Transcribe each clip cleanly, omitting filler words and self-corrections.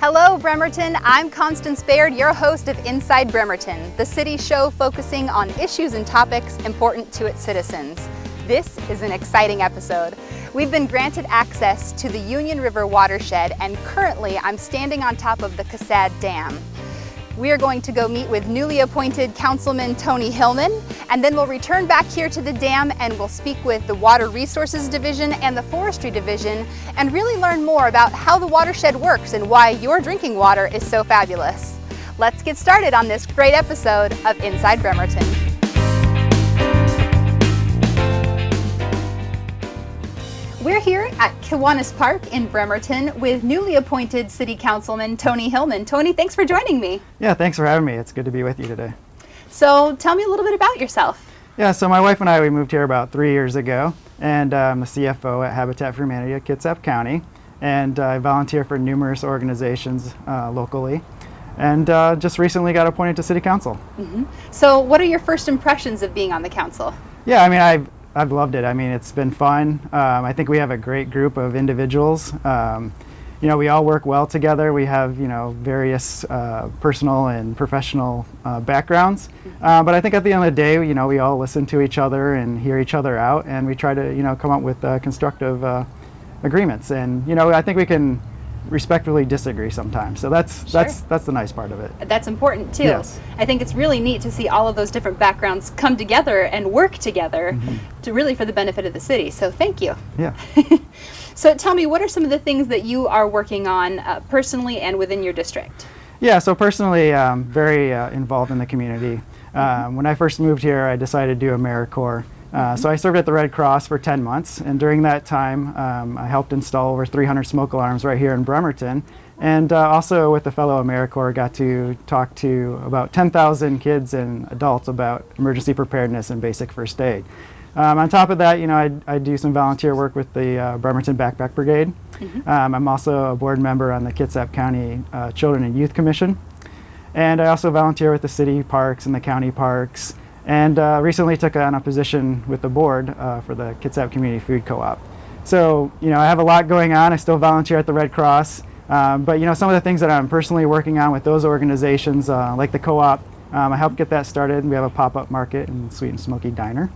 Hello, Bremerton. I'm Constance Baird, your host of Inside Bremerton, the city show focusing on issues and topics important to its citizens. This is an exciting episode. We've been granted access to the Union River watershed, and currently I'm standing on top of the Casad Dam. We are going to go meet with newly appointed Councilman Tony Hillman, and then we'll return back here to the dam and we'll speak with the Water Resources Division and the Forestry Division and really learn more about how the watershed works and why your drinking water is so fabulous. Let's get started on this great episode of Inside Bremerton. We're here at Kiwanis Park in Bremerton with newly appointed City Councilman Tony Hillman. Tony, thanks for joining me. Yeah, thanks for having me. It's good to be with you today. So tell me a little bit about yourself. Yeah, so my wife and I, we moved here about 3 years ago, and I'm the CFO at Habitat for Humanity at Kitsap County, and I volunteer for numerous organizations locally, and just recently got appointed to City Council. Mm-hmm. So what are your first impressions of being on the council? Yeah, I mean, I've loved it. I mean, it's been fun. I think we have a great group of individuals. You know, we all work well together. We have, you know, various personal and professional backgrounds. But I think at the end of the day, you know, we all listen to each other and hear each other out, and we try to, you know, come up with constructive agreements. And, you know, I think we can respectfully disagree sometimes. So that's the nice part of it. That's important too. Yes. I think it's really neat to see all of those different backgrounds come together and work together to really for the benefit of the city. So thank you. Yeah. So tell me, what are some of the things that you are working on personally and within your district? Yeah, so personally, very involved in the community. When I first moved here, I decided to do AmeriCorps. So I served at the Red Cross for 10 months, and during that time I helped install over 300 smoke alarms right here in Bremerton, and also with the fellow AmeriCorps got to talk to about 10,000 kids and adults about emergency preparedness and basic first aid. On top of that, you know, I do some volunteer work with the Bremerton Backpack Brigade. I'm also a board member on the Kitsap County Children and Youth Commission, and I also volunteer with the city parks and the county parks. And recently took on a position with the board for the Kitsap Community Food Co-op. So, you know, I have a lot going on. I still volunteer at the Red Cross. But, you know, some of the things that I'm personally working on with those organizations, like the co-op, I helped get that started. We have a pop-up market and Sweet and Smoky Diner.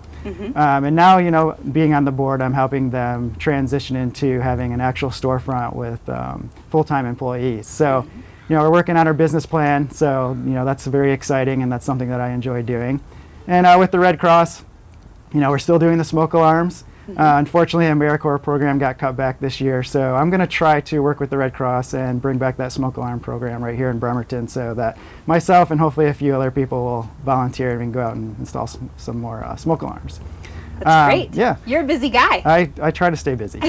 And now, you know, being on the board, I'm helping them transition into having an actual storefront with full-time employees. So, you know, we're working on our business plan. So, you know, that's very exciting, and that's something that I enjoy doing. And with the Red Cross, you know, we're still doing the smoke alarms. Unfortunately, the AmeriCorps program got cut back this year, so I'm going to try to work with the Red Cross and bring back that smoke alarm program right here in Bremerton, so that myself and hopefully a few other people will volunteer and we can go out and install some more smoke alarms. That's great. Yeah. You're a busy guy. I try to stay busy.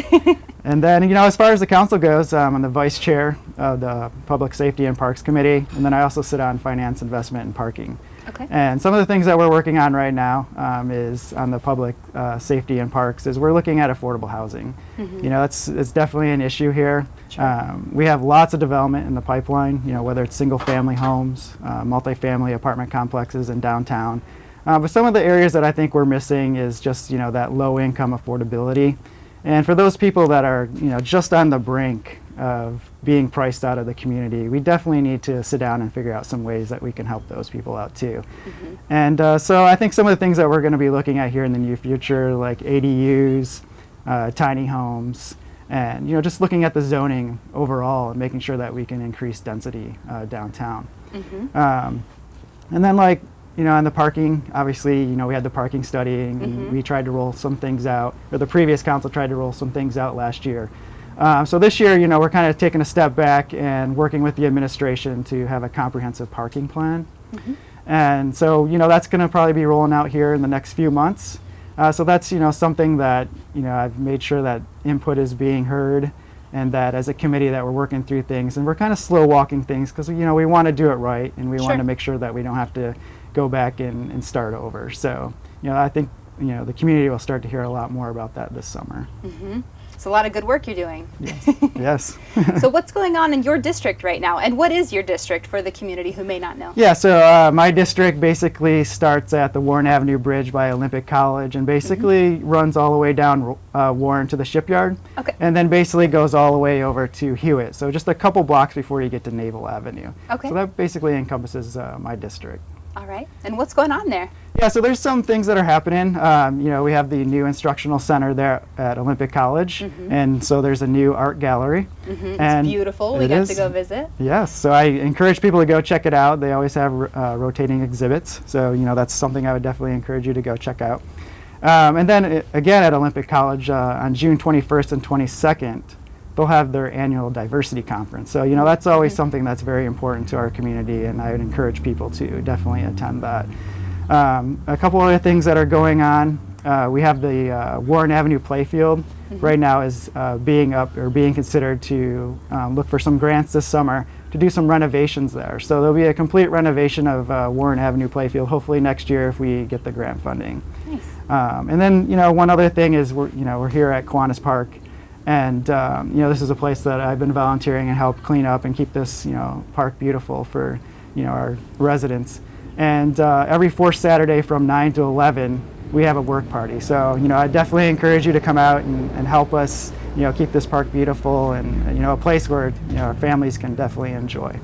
And then, you know, as far as the council goes, I'm the vice chair of the Public Safety and Parks Committee, and then I also sit on Finance, Investment, and Parking. Okay. And some of the things that we're working on right now is on the public safety and parks is we're looking at affordable housing. You know, it's definitely an issue here. Sure. We have lots of development in the pipeline, you know, whether it's single family homes, multifamily apartment complexes in downtown. But some of the areas that I think we're missing is just, you know, that low income affordability. And for those people that are, you know, just on the brink of being priced out of the community, we definitely need to sit down and figure out some ways that we can help those people out too. And so I think some of the things that we're going to be looking at here in the near future, like ADUs, tiny homes, and, you know, just looking at the zoning overall and making sure that we can increase density downtown. And then, like, you know, on the parking, obviously, you know, we had the parking study, and we tried to roll some things out, or the previous council tried to roll some things out last year. So this year, you know, we're kind of taking a step back and working with the administration to have a comprehensive parking plan. And so, you know, that's going to probably be rolling out here in the next few months. So that's, you know, something that, you know, I've made sure that input is being heard, and that as a committee that we're working through things, and we're kind of slow walking things because, you know, we want to do it right, and we want to make sure that we don't have to go back and start over. So, you know, I think, you know, the community will start to hear a lot more about that this summer. It's a lot of good work you're doing. Yes. So what's going on in your district right now? And what is your district for the community who may not know? Yeah, so my district basically starts at the Warren Avenue Bridge by Olympic College and basically runs all the way down Warren to the shipyard. Okay. And then basically goes all the way over to Hewitt. So just a couple blocks before you get to Naval Avenue. Okay. So that basically encompasses my district. All right. And what's going on there? Yeah, so there's some things that are happening. You know, we have the new instructional center there at Olympic College, and so there's a new art gallery. It's beautiful. We got to go visit. Yes, so I encourage people to go check it out. They always have rotating exhibits, so you know that's something I would definitely encourage you to go check out. And then again at Olympic College on June 21st and 22nd, they'll have their annual diversity conference. So, you know, that's always something that's very important to our community, and I would encourage people to definitely attend that. A couple other things that are going on, we have the Warren Avenue Playfield right now is being considered to look for some grants this summer to do some renovations there. So there'll be a complete renovation of Warren Avenue Playfield, hopefully next year if we get the grant funding. Nice. And then, you know, one other thing is we're here at Kiwanis Park. And you know, this is a place that I've been volunteering and help clean up and keep this, you know, park beautiful for, you know, our residents. And every fourth Saturday from 9 to 11, we have a work party. So, you know, I definitely encourage you to come out and help us, you know, keep this park beautiful and, you know, a place where, you know, our families can definitely enjoy.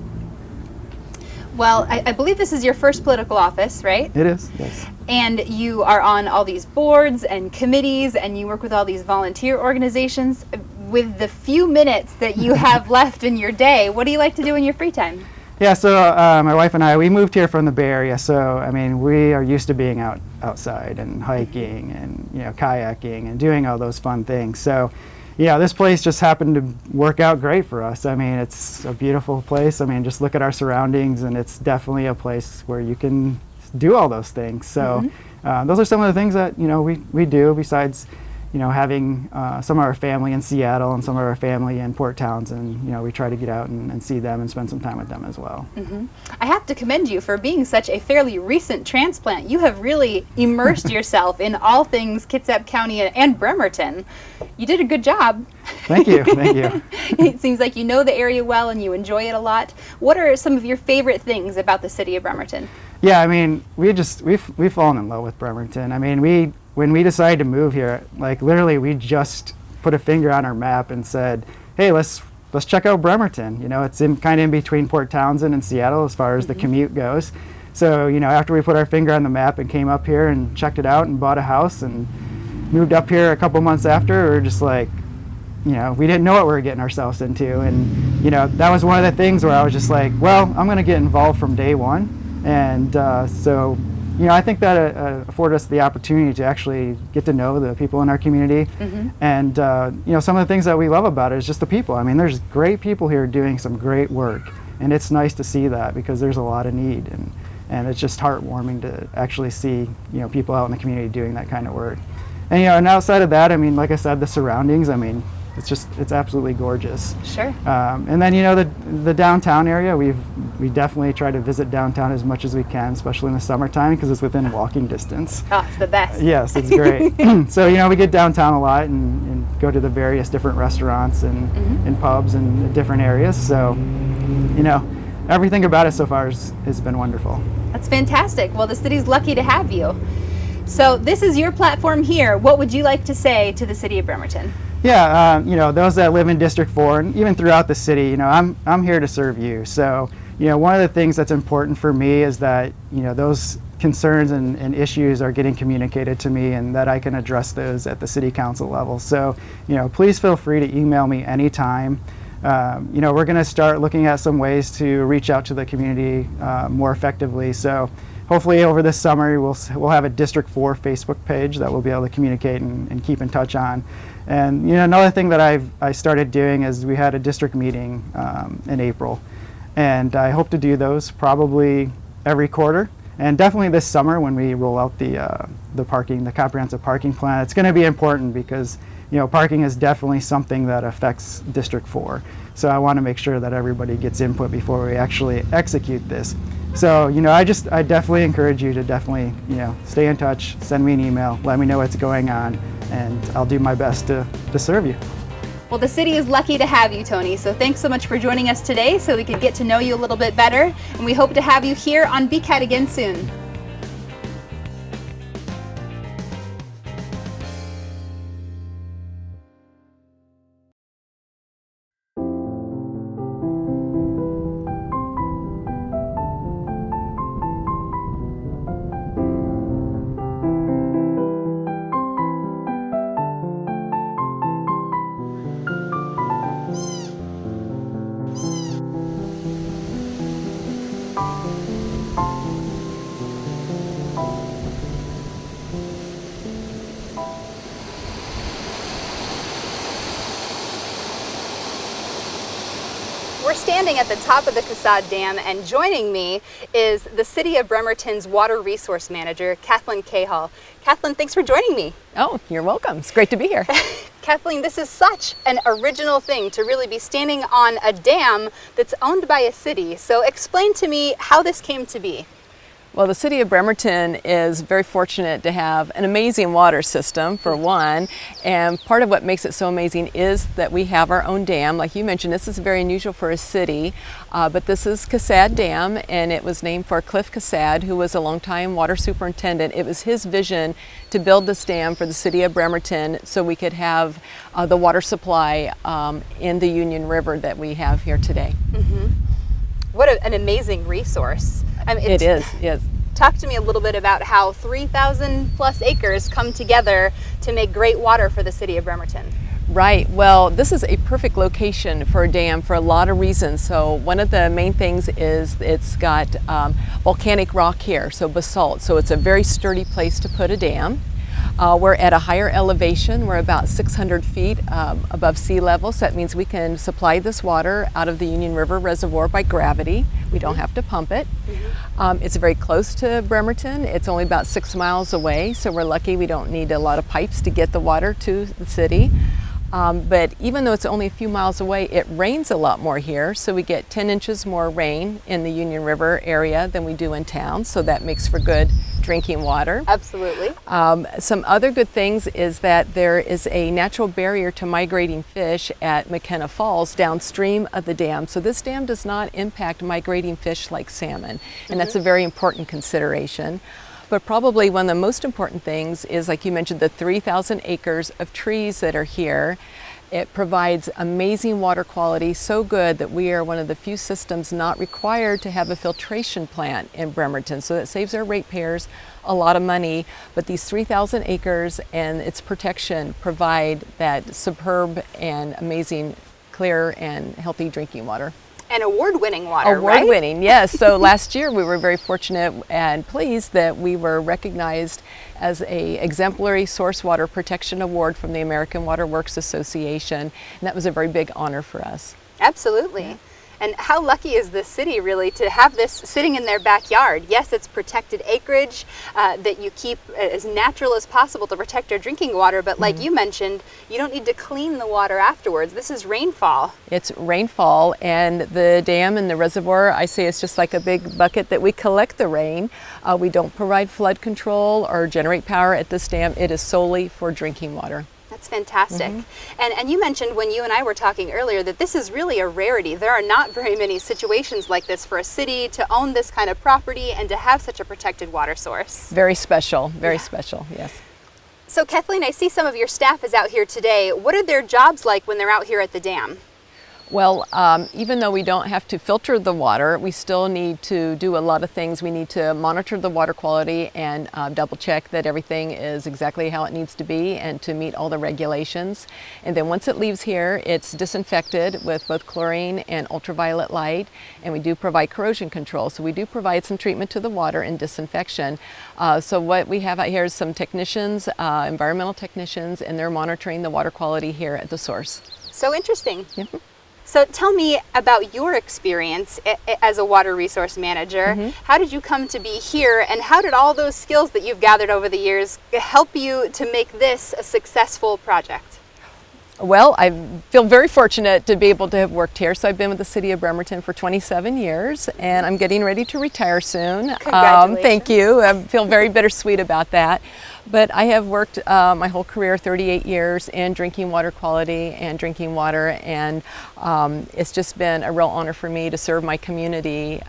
Well, I believe this is your first political office, right? It is, yes. And you are on all these boards and committees, and you work with all these volunteer organizations. With the few minutes that you have left in your day, what do you like to do in your free time? Yeah, so my wife and I, we moved here from the Bay Area, so I mean, we are used to being outside and hiking and, you know, kayaking and doing all those fun things. So, yeah, this place just happened to work out great for us. I mean, it's a beautiful place. I mean, just look at our surroundings, and it's definitely a place where you can do all those things. So those are some of the things that, you know, we do besides, you know, having some of our family in Seattle and some of our family in Port Townsend. You know, we try to get out and see them and spend some time with them as well. I have to commend you for being such a fairly recent transplant. You have really immersed yourself in all things Kitsap County and Bremerton. You did a good job. Thank you, thank you. It seems like you know the area well and you enjoy it a lot. What are some of your favorite things about the city of Bremerton? Yeah, I mean, we've fallen in love with Bremerton. I mean, when we decided to move here, like literally we just put a finger on our map and said, hey, let's check out Bremerton. You know, it's kind of in between Port Townsend and Seattle as far as the commute goes. So, you know, after we put our finger on the map and came up here and checked it out and bought a house and moved up here a couple months after, we were just like, you know, we didn't know what we were getting ourselves into. And, you know, that was one of the things where I was just like, well, I'm going to get involved from day one. And so, you know, I think that afforded us the opportunity to actually get to know the people in our community. And, you know, some of the things that we love about it is just the people. I mean, there's great people here doing some great work. And it's nice to see that because there's a lot of need. And it's just heartwarming to actually see, you know, people out in the community doing that kind of work. And, you know, and outside of that, I mean, like I said, the surroundings, I mean, it's absolutely gorgeous. Sure. And then, you know, the downtown area, we definitely try to visit downtown as much as we can, especially in the summertime because it's within walking distance. Oh, it's the best. Yes, it's great. So, you know, we get downtown a lot and go to the various different restaurants and pubs in different areas. So, you know, everything about it so far has been wonderful. That's fantastic. Well, the city's lucky to have you. So this is your platform here. What would you like to say to the city of Bremerton? Yeah, you know, those that live in District 4 and even throughout the city, you know, I'm here to serve you. So, you know, one of the things that's important for me is that, you know, those concerns and issues are getting communicated to me and that I can address those at the city council level. So, you know, please feel free to email me anytime. You know, we're going to start looking at some ways to reach out to the community more effectively. So hopefully over this summer we'll have a District 4 Facebook page that we'll be able to communicate and keep in touch on. And, you know, another thing that I started doing is we had a district meeting in April. And I hope to do those probably every quarter. And definitely this summer when we roll out the comprehensive parking plan, it's going to be important because, you know, parking is definitely something that affects District 4. So I want to make sure that everybody gets input before we actually execute this. So, you know, I definitely encourage you to definitely, you know, stay in touch, send me an email, let me know what's going on, and I'll do my best to serve you. Well, the city is lucky to have you, Tony, so thanks so much for joining us today so we could get to know you a little bit better, and we hope to have you here on BCAT again soon. We're standing at the top of the Casad Dam, and joining me is the City of Bremerton's Water Resource Manager, Kathleen Cahill. Kathleen, thanks for joining me. Oh, you're welcome. It's great to be here. Kathleen, this is such an original thing to really be standing on a dam that's owned by a city. So explain to me how this came to be. Well, the city of Bremerton is very fortunate to have an amazing water system, for one, and part of what makes it so amazing is that we have our own dam. Like you mentioned, this is very unusual for a city, but this is Casad Dam, and it was named for Cliff Casad, who was a longtime water superintendent. It was his vision to build this dam for the city of Bremerton so we could have the water supply in the Union River that we have here today. Mm-hmm. What an amazing resource. I mean, it is, yes. Talk to me a little bit about how 3,000 plus acres come together to make great water for the city of Bremerton. Right. Well, this is a perfect location for a dam for a lot of reasons. So one of the main things is it's got volcanic rock here, so basalt. So it's a very sturdy place to put a dam. We're at a higher elevation. We're about 600 feet above sea level, so that means we can supply this water out of the Union River Reservoir by gravity. We don't have to pump it. It's very close to Bremerton. It's only about 6 miles away, so we're lucky we don't need a lot of pipes to get the water to the city. But even though it's only a few miles away, it rains a lot more here, so we get 10 inches more rain in the Union River area than we do in town, so that makes for good drinking water. Absolutely. Some other good things is that there is a natural barrier to migrating fish at McKenna Falls downstream of the dam, so this dam does not impact migrating fish like salmon, and that's a very important consideration. But probably one of the most important things is, like you mentioned, the 3,000 acres of trees that are here. It provides amazing water quality, so good that we are one of the few systems not required to have a filtration plant in Bremerton. So that saves our ratepayers a lot of money. But these 3,000 acres and its protection provide that superb and amazing, clear and healthy drinking water. And award-winning water, Award-winning, right? Yes. So last year we were very fortunate and pleased that we were recognized as an exemplary source water protection award from the American Water Works Association, and that was a very big honor for us. Absolutely. Yeah. And how lucky is the city really to have this sitting in their backyard? Yes, it's protected acreage that you keep as natural as possible to protect our drinking water, but like you mentioned, you don't need to clean the water afterwards. This is rainfall. It's rainfall, and the dam and the reservoir, I say it's just like a big bucket that we collect the rain. We don't provide flood control or generate power at this dam. It is solely for drinking water. That's fantastic. And you mentioned when you and I were talking earlier that this is really a rarity. There are not very many situations like this for a city to own this kind of property and to have such a protected water source. Very special, very special, yes. So Kathleen, I see some of your staff is out here today. What are their jobs like when they're out here at the dam? Well, even though we don't have to filter the water, we still need to do a lot of things. We need to monitor the water quality and double check that everything is exactly how it needs to be and to meet all the regulations. And then once it leaves here, it's disinfected with both chlorine and ultraviolet light, and we do provide corrosion control. So we do provide some treatment to the water and disinfection. So what we have out here is some technicians, environmental technicians, and they're monitoring the water quality here at the source. So interesting. So tell me about your experience as a water resource manager. How did you come to be here, and how did all those skills that you've gathered over the years help you to make this a successful project? Well, I feel very fortunate to be able to have worked here. So I've been with the City of Bremerton for 27 years, and I'm getting ready to retire soon. Congratulations. Thank you. I feel very bittersweet about that. But I have worked my whole career, 38 years, in drinking water quality and drinking water, and it's just been a real honor for me to serve my community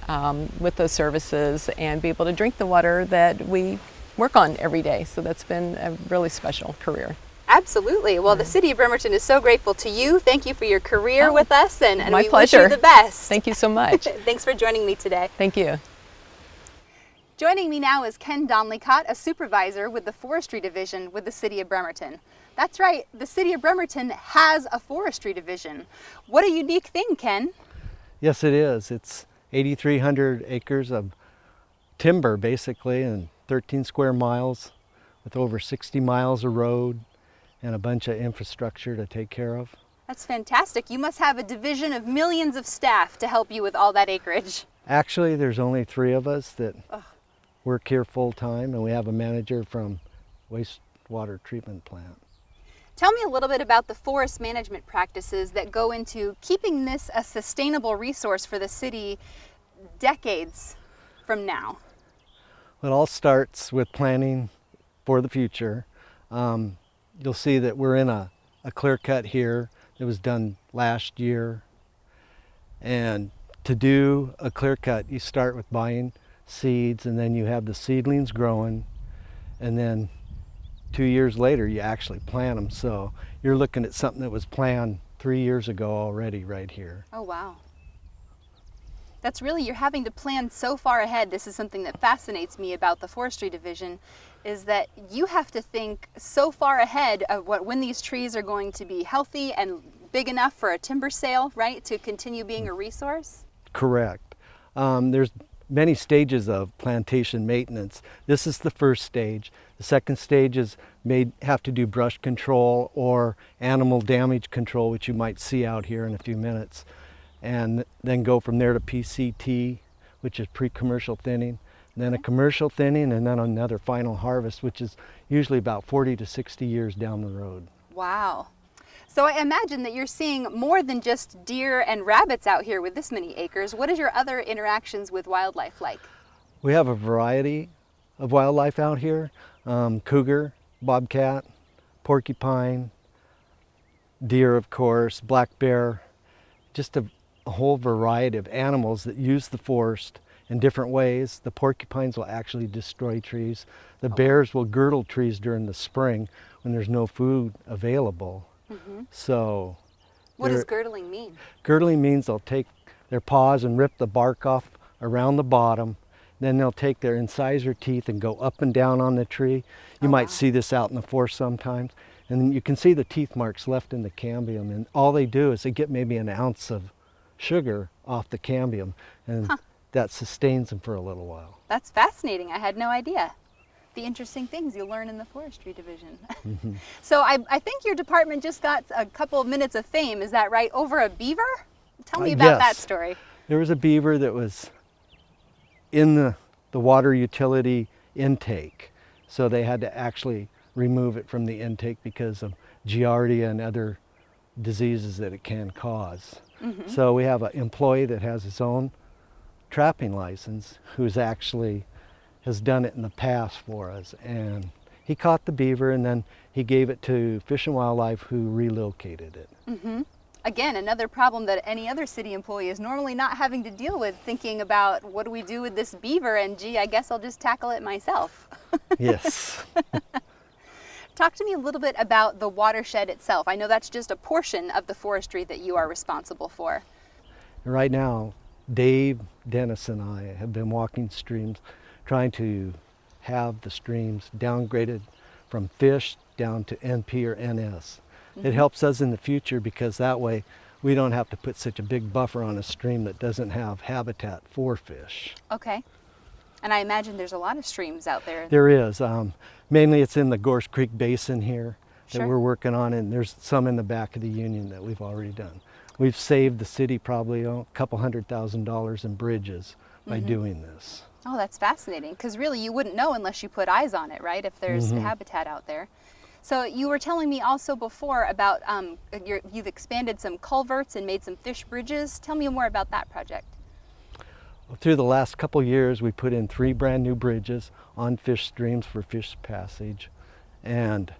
with those services and be able to drink the water that we work on every day. So that's been a really special career. Absolutely. Well, the City of Bremerton is so grateful to you. Thank you for your career with us, and My we pleasure. wish you the best. Thank you so much. Thanks for joining me today. Thank you. Joining me now is Ken Donleycott, a supervisor with the Forestry Division with the City of Bremerton. That's right, the City of Bremerton has a forestry division. What a unique thing, Ken. Yes, it is. It's 8,300 acres of timber, basically, and 13 square miles with over 60 miles of road and a bunch of infrastructure to take care of. That's fantastic. You must have a division of millions of staff to help you with all that acreage. Actually, there's only 3 of us that work here full time, and we have a manager from wastewater treatment plant. Tell me a little bit about the forest management practices that go into keeping this a sustainable resource for the city decades from now. It all starts with planning for the future. You'll see that we're in a clear cut here that was done last year. And to do a clear cut, you start with buying seeds, and then you have the seedlings growing, and then 2 years later you actually plant them. So you're looking at something that was planned 3 years ago already right here. Oh, wow. That's really, you're having to plan so far ahead. This is something that fascinates me about the forestry division, is that you have to think so far ahead of when these trees are going to be healthy and big enough for a timber sale, right, to continue being a resource? Correct. There's many stages of plantation maintenance. This is the first stage. The second stage is have to do brush control or animal damage control, which you might see out here in a few minutes. And then go from there to PCT, which is pre-commercial thinning, and then a commercial thinning, and then another final harvest, which is usually about 40 to 60 years down the road. Wow. So I imagine that you're seeing more than just deer and rabbits out here with this many acres. What is your other interactions with wildlife like? We have a variety of wildlife out here. Cougar, bobcat, porcupine, deer, of course, black bear, just a whole variety of animals that use the forest in different ways. The porcupines will actually destroy trees. The bears will girdle trees during the spring when there's no food available. So What does girdling mean? girdling means they'll take their paws and rip the bark off around the bottom. Then they'll take their incisor teeth and go up and down on the tree. You might see this out in the forest sometimes. And you can see the teeth marks left in the cambium. And all they do is they get maybe an ounce of sugar off the cambium. And that sustains them for a little while. That's fascinating. I had no idea. The interesting things you'll learn in the forestry division. So I think your department just got a couple of minutes of fame, is that right, over a beaver? Tell me about that Yes. story. There was a beaver that was in the water utility intake. So they had to actually remove it from the intake because of Giardia and other diseases that it can cause. So we have an employee that has his own trapping license who's actually has done it in the past for us. And he caught the beaver, and then he gave it to Fish and Wildlife, who relocated it. Again, another problem that any other city employee is normally not having to deal with, thinking about what do we do with this beaver, and gee, I guess I'll just tackle it myself. Yes. Talk to me a little bit about the watershed itself. I know that's just a portion of the forestry that you are responsible for. Right now, Dave, Dennis, and I have been walking streams trying to have the streams downgraded from fish down to NP or NS. It helps us in the future because that way we don't have to put such a big buffer on a stream that doesn't have habitat for fish. Okay. And I imagine there's a lot of streams out there. There is. Mainly it's in the Gorse Creek Basin here that Sure. we're working on, and there's some in the back of the Union that we've already done. We've saved the city probably a couple $100,000 in bridges by doing this. Oh, that's fascinating, because really you wouldn't know unless you put eyes on it, right, if there's habitat out there. So you were telling me also before about you've expanded some culverts and made some fish bridges. Tell me more about that project. Through the last couple years, we put in 3 brand new bridges on fish streams for fish passage, and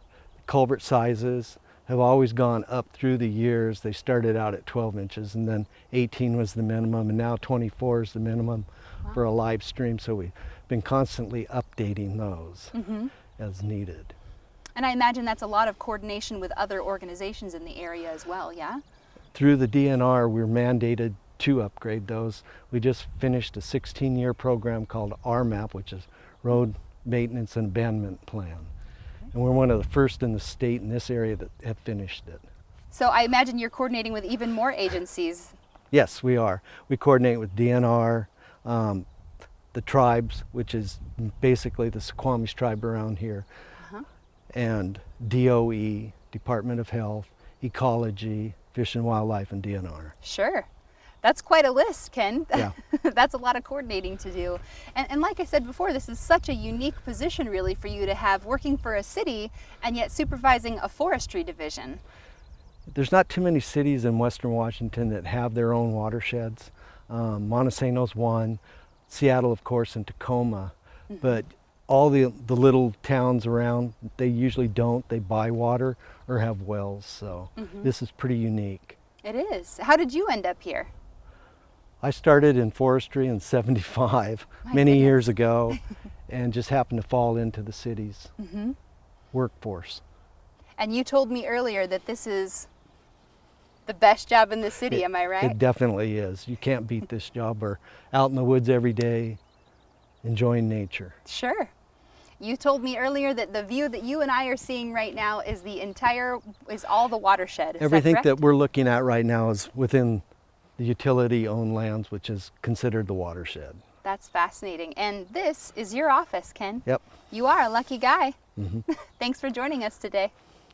culvert sizes have always gone up through the years. They started out at 12 inches, and then 18 was the minimum, and now 24 is the minimum for a live stream. So we've been constantly updating those as needed. And I imagine that's a lot of coordination with other organizations in the area as well, yeah? Through the DNR, we're mandated to upgrade those. We just finished a 16-year program called RMAP, which is Road Maintenance and Abandonment Plan. And we're one of the first in the state in this area that have finished it. So I imagine you're coordinating with even more agencies. Yes, we are. We coordinate with DNR, the tribes, which is basically the Suquamish tribe around here, and DOE, Department of Health, Ecology, Fish and Wildlife, and DNR. Sure. That's quite a list, Ken. Yeah. That's a lot of coordinating to do. And like I said before, this is such a unique position really for you to have, working for a city and yet supervising a forestry division. There's not too many cities in Western Washington that have their own watersheds. Montesano's one, Seattle, of course, and Tacoma. But all the little towns around, they usually don't. They buy water or have wells, so this is pretty unique. It is. How did you end up here? I started in forestry in '75, many years ago, and just happened to fall into the city's workforce. And you told me earlier that this is the best job in the city, am I right? It definitely is. You can't beat this job. We're out in the woods every day, enjoying nature. Sure. You told me earlier that the view that you and I are seeing right now is all the watershed. Is Everything that that correct? we're looking at right now is within the utility-owned lands, which is considered the watershed. That's fascinating. And this is your office, Ken. Yep. You are a lucky guy. Thanks for joining us today.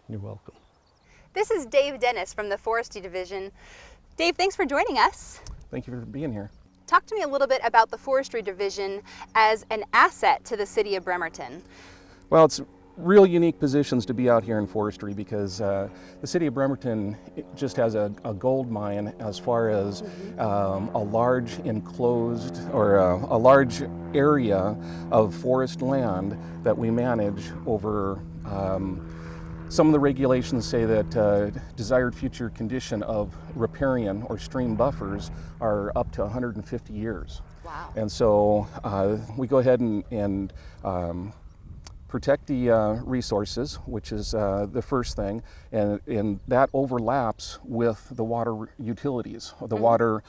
You're welcome. This is Dave Dennis from the Forestry Division. Dave, thanks for joining us. Thank you for being here. Talk to me a little bit about the Forestry Division as an asset to the city of Bremerton. Well, it's real unique positions to be out here in forestry because the city of Bremerton just has a gold mine as far as a large enclosed or a large area of forest land that we manage over. Some of the regulations say that desired future condition of riparian or stream buffers are up to 150 years. Wow. And so we go ahead and protect the resources, which is the first thing, and that overlaps with the water utilities, the water,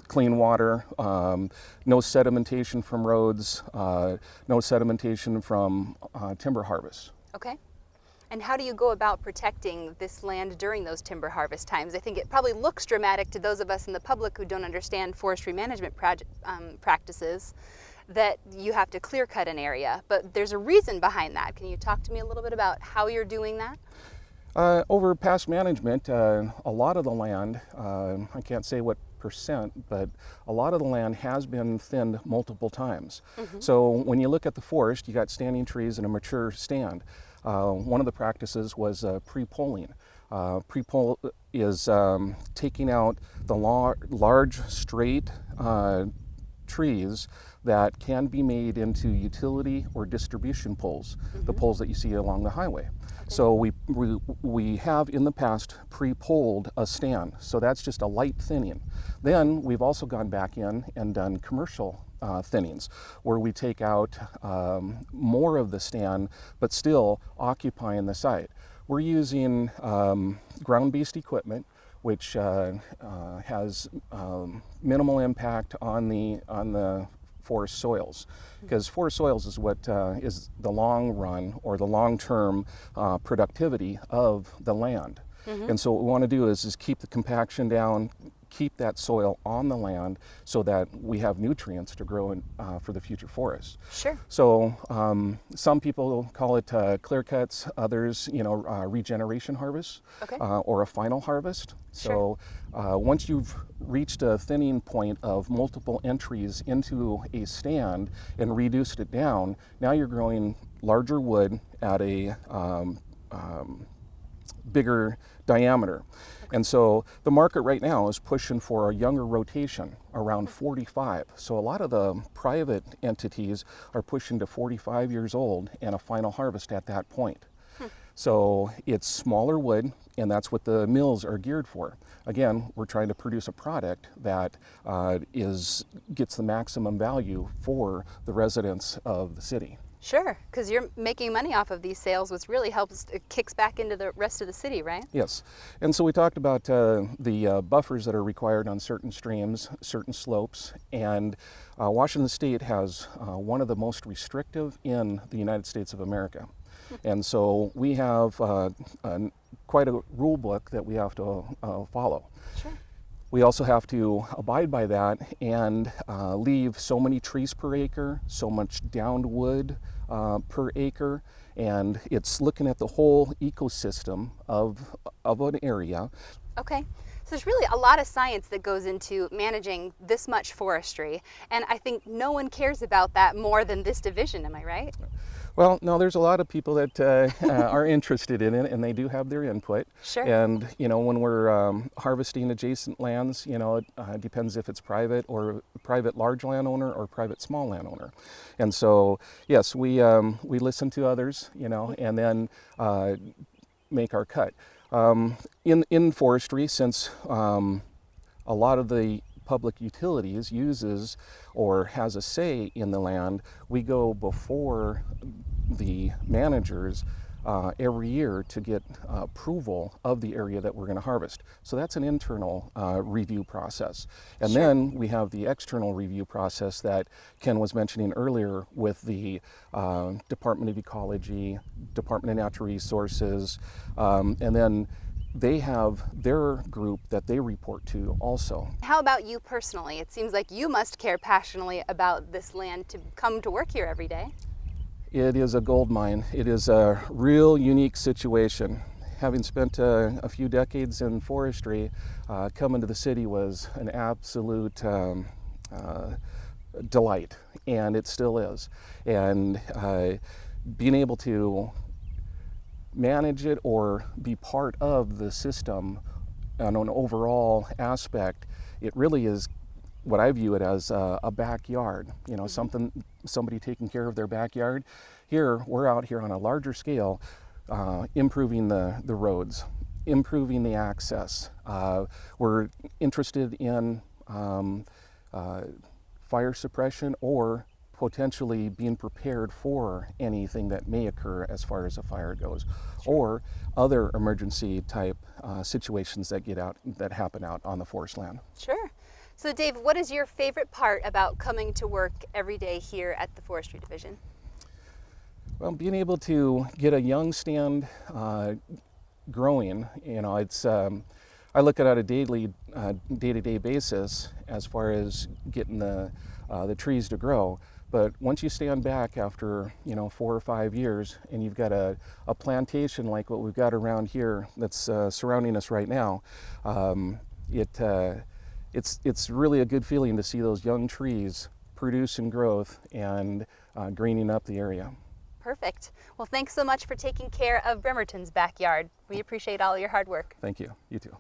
clean water, no sedimentation from roads, no sedimentation from timber harvest. Okay. And how do you go about protecting this land during those timber harvest times? I think it probably looks dramatic to those of us in the public who don't understand forestry management practices, that you have to clear cut an area, but there's a reason behind that. Can you talk to me a little bit about how you're doing that? Over past management, a lot of the land, I can't say what percent, but a lot of the land has been thinned multiple times. So when you look at the forest, you got standing trees and a mature stand. One of the practices was pre-polling. Pre-poll is taking out the large straight trees that can be made into utility or distribution poles, the poles that you see along the highway. So we have in the past pre-polled a stand, so that's just a light thinning. Then we've also gone back in and done commercial thinnings, where we take out more of the stand, but still occupying the site. We're using ground beast equipment, which has minimal impact on the forest soils, because forest soils is what is the long run or the long-term productivity of the land. And so what we want to do is keep the compaction down, keep that soil on the land so that we have nutrients to grow in, for the future forests. Sure. So some people call it clear cuts, others, regeneration harvest, Okay. or a final harvest. Sure. So once you've reached a thinning point of multiple entries into a stand and reduced it down, now you're growing larger wood at a bigger diameter. And so the market right now is pushing for a younger rotation around 45. So a lot of the private entities are pushing to 45 years old and a final harvest at that point. So it's smaller wood, and that's what the mills are geared for. Again, we're trying to produce a product that gets the maximum value for the residents of the city. Sure, because you're making money off of these sales, which really helps, it kicks back into the rest of the city, right? Yes, and so we talked about the buffers that are required on certain streams, certain slopes, and Washington State has one of the most restrictive in the United States of America. And so we have quite a rule book that we have to follow. Sure. We also have to abide by that and leave so many trees per acre, so much downed wood per acre, and it's looking at the whole ecosystem of an area. Okay. So there's really a lot of science that goes into managing this much forestry, and I think no one cares about that more than this division, am I right? Well, no, there's a lot of people that are interested in it, and they do have their input. Sure. And when we're harvesting adjacent lands, it depends if it's private or private large landowner or private small landowner. And so, yes, we listen to others, and then make our cut. In forestry, since a lot of the public utilities uses or has a say in the land, we go before the managers every year to get approval of the area that we're going to harvest. So that's an internal review process. And Sure. then we have the external review process that Ken was mentioning earlier with the Department of Ecology, Department of Natural Resources, and then they have their group that they report to also. How about you personally? It seems like you must care passionately about this land to come to work here every day. It is a gold mine. It is a real unique situation. Having spent a few decades in forestry, coming to the city was an absolute delight, and it still is. And being able to manage it or be part of the system on an overall aspect, it really is what I view it as a backyard, somebody taking care of their backyard. Here, we're out here on a larger scale, improving the roads, improving the access. We're interested in fire suppression or potentially being prepared for anything that may occur as far as a fire goes, or other emergency type situations that happen out on the forest land. Sure. So Dave, what is your favorite part about coming to work every day here at the Forestry Division? Well, being able to get a young stand growing, it's I look at it on a day-to-day basis as far as getting the trees to grow. But once you stand back after 4 or 5 years and you've got a plantation like what we've got around here that's surrounding us right now, it's really a good feeling to see those young trees producing growth and greening up the area. Perfect. Well, thanks so much for taking care of Bremerton's backyard. We appreciate all your hard work. Thank you. You too.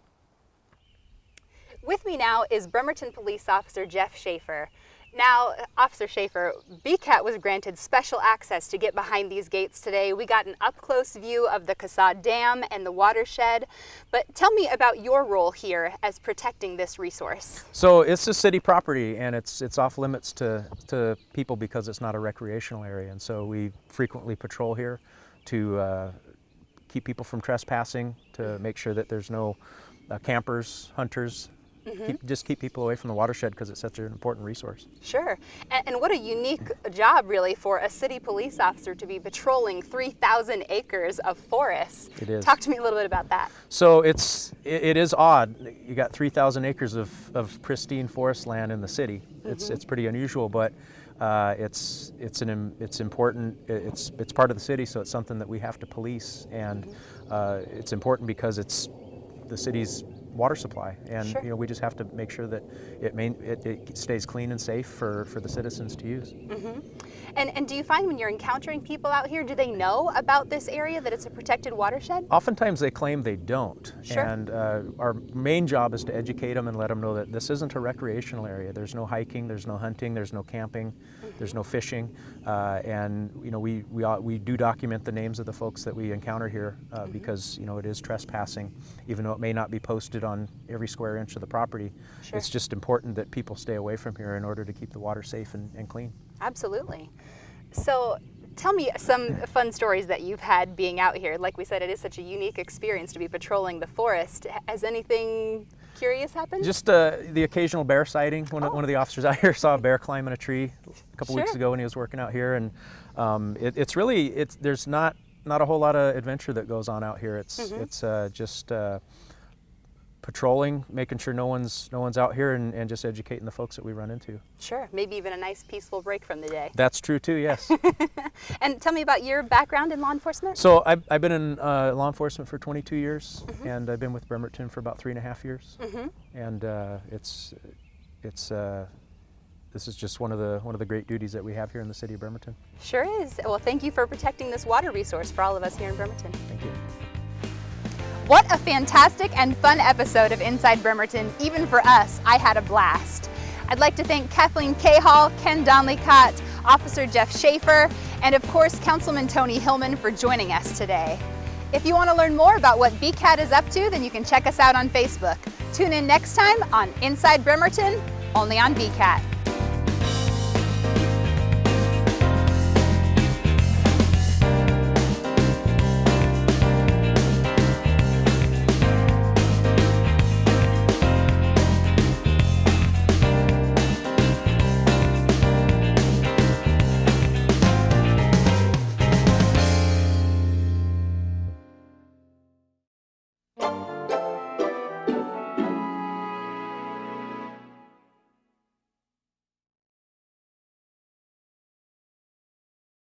With me now is Bremerton Police Officer Jeff Schaefer. Now, Officer Schaefer, BCAT was granted special access to get behind these gates today. We got an up-close view of the Casad Dam and the Watershed, but tell me about your role here as protecting this resource. So it's a city property, and it's off limits to people because it's not a recreational area, and so we frequently patrol here to keep people from trespassing, to make sure that there's no campers, hunters just keep people away from the watershed because it's such an important resource. Sure. And what a unique job, really, for a city police officer to be patrolling 3,000 acres of forest. It is. Talk to me a little bit about that. So it is odd. You got 3,000 acres of pristine forest land in the city. It's pretty unusual, but it's important. It's part of the city, so it's something that we have to police, and it's important because it's the city's water supply, and Sure. you know, we just have to make sure that it stays clean and safe for the citizens to use. And do you find when you're encountering people out here, do they know about this area, that it's a protected watershed? Oftentimes they claim they don't, Sure. and our main job is to educate them and let them know that this isn't a recreational area. There's no hiking, there's no hunting, there's no camping, there's no fishing, and you know, we do document the names of the folks that we encounter here because you know, it is trespassing, even though it may not be posted on every square inch of the property. Sure. It's just important that people stay away from here in order to keep the water safe and clean. Absolutely. So tell me some fun stories that you've had being out here. Like we said, it is such a unique experience to be patrolling the forest. Has anything curious happened? Just the occasional bear sighting. One of the officers out here saw a bear climbing a tree a couple weeks Sure. ago when he was working out here, and there's not a whole lot of adventure that goes on out here. It's just patrolling, making sure no one's out here, and just educating the folks that we run into. Sure, maybe even a nice peaceful break from the day. That's true too, yes. And tell me about your background in law enforcement. So I've been in law enforcement for 22 years, and I've been with Bremerton for about 3.5 years. And this is just one of the great duties that we have here in the city of Bremerton. Sure is. Well, thank you for protecting this water resource for all of us here in Bremerton. Thank you. What a fantastic and fun episode of Inside Bremerton. Even for us, I had a blast. I'd like to thank Kathleen Cahall, Ken Donley-Cott, Officer Jeff Schaefer, and of course, Councilman Tony Hillman for joining us today. If you want to learn more about what BCAT is up to, then you can check us out on Facebook. Tune in next time on Inside Bremerton, only on BCAT.